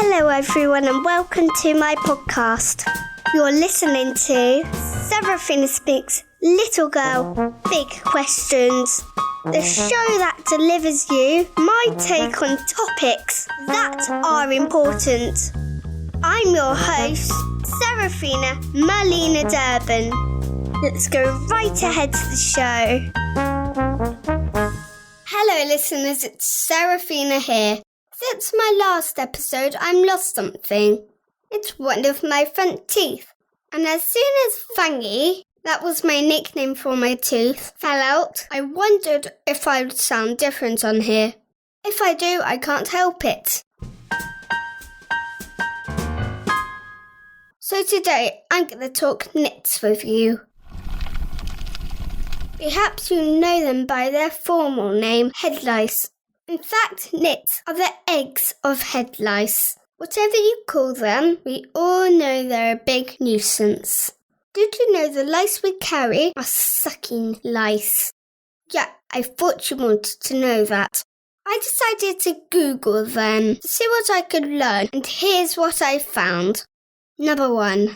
Hello everyone and welcome to my podcast. You're listening to Seraphina Speaks Little Girl Big Questions, the show that delivers you my take on topics that are important. I'm your host, Seraphina Marlena Durbin. Let's go right ahead to the show. Hello listeners, it's Seraphina here. Since my last episode, I'm lost something. It's one of my front teeth. And as soon as Fangy, that was my nickname for my tooth, fell out, I wondered if I would sound different on here. If I do, I can't help it. So today, I'm going to talk nits with you. Perhaps you know them by their formal name, head lice. In fact, nits are the eggs of head lice. Whatever you call them, we all know they're a big nuisance. Did you know the lice we carry are sucking lice? Yeah, I thought you wanted to know that. I decided to Google then to see what I could learn, and here's what I found. Number 1.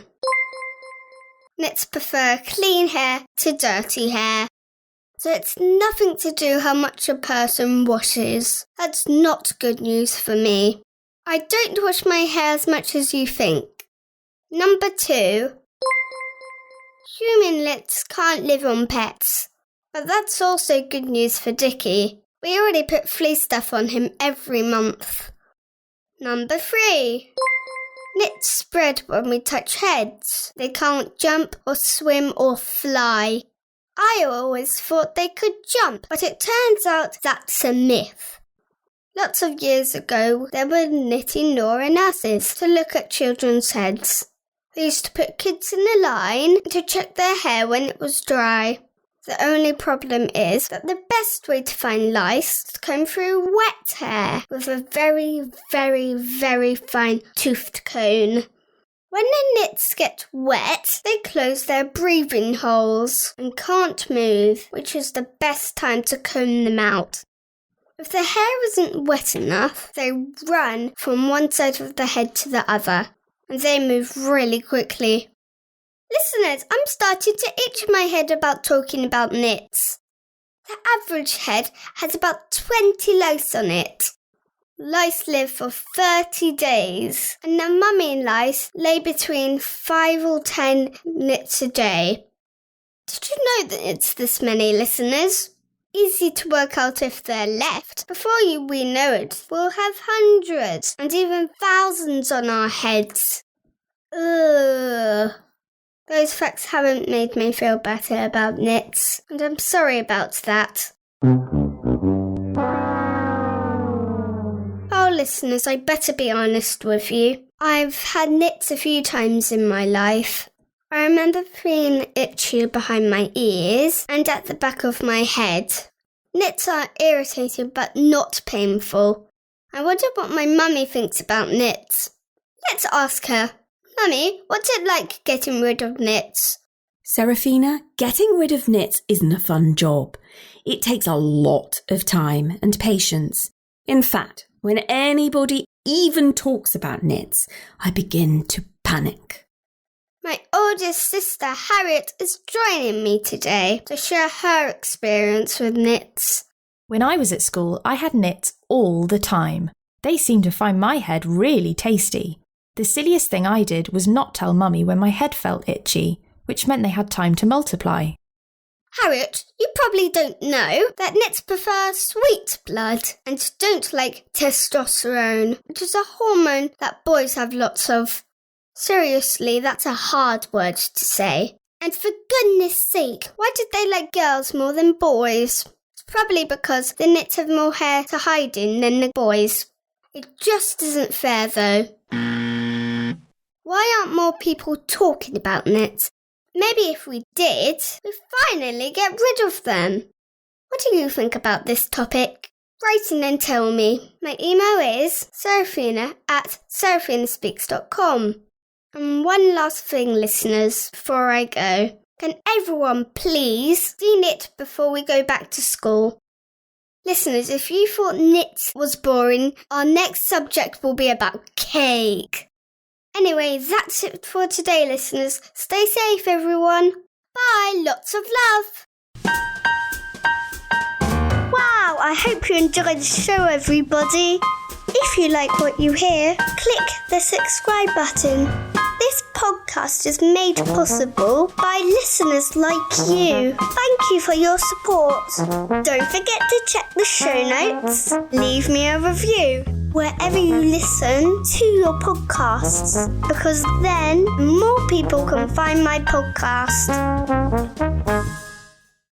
Nits prefer clean hair to dirty hair. So it's nothing to do how much a person washes. That's not good news for me. I don't wash my hair as much as you think. Number 2. Human nits can't live on pets. But that's also good news for Dickie. We already put flea stuff on him every month. Number 3. Nits spread when we touch heads. They can't jump or swim or fly. I always thought they could jump, but it turns out that's a myth. Lots of years ago, there were knitting Nora nurses to look at children's heads. They used to put kids in a line to check their hair when it was dry. The only problem is that the best way to find lice is to comb through wet hair with a very, very, very fine toothed comb. When the nits get wet, they close their breathing holes and can't move, which is the best time to comb them out. If the hair isn't wet enough, they run from one side of the head to the other, and they move really quickly. Listeners, I'm starting to itch my head about talking about nits. The average head has about 20 lice on it. Lice live for 30 days, and the mummy lice lay between 5 or 10 nits a day. Did you know that it's this many, listeners? Easy to work out if they're left. Before we know it, we'll have hundreds and even thousands on our heads. Ugh. Those facts haven't made me feel better about nits, and I'm sorry about that. Oh, listeners, I better be honest with you. I've had nits a few times in my life. I remember feeling itchy behind my ears and at the back of my head. Nits are irritating but not painful. I wonder what my mummy thinks about nits. Let's ask her. Mummy, what's it like getting rid of nits? Seraphina, getting rid of nits isn't a fun job. It takes a lot of time and patience. In fact, when anybody even talks about nits, I begin to panic. My oldest sister, Harriet, is joining me today to share her experience with nits. When I was at school, I had nits all the time. They seemed to find my head really tasty. The silliest thing I did was not tell Mummy when my head felt itchy, which meant they had time to multiply. Harriet, you probably don't know that nits prefer sweet blood and don't like testosterone, which is a hormone that boys have lots of. Seriously, that's a hard word to say. And for goodness sake, why did they like girls more than boys? It's probably because the nits have more hair to hide in than the boys. It just isn't fair though. Why aren't more people talking about nits? Maybe if we did, we'd finally get rid of them. What do you think about this topic? Write in and tell me. My email is seraphina@seraphinaspeaks.com. And one last thing, listeners, before I go. Can everyone please de-knit before we go back to school? Listeners, if you thought Nits was boring, our next subject will be about cake. Anyway, that's it for today, listeners. Stay safe, everyone. Bye, lots of love. Wow, I hope you enjoyed the show, everybody. If you like what you hear, click the subscribe button. This podcast is made possible by listeners like you. Thank you for your support. Don't forget to check the show notes. Leave me a review wherever you listen to your podcasts, because then more people can find my podcast.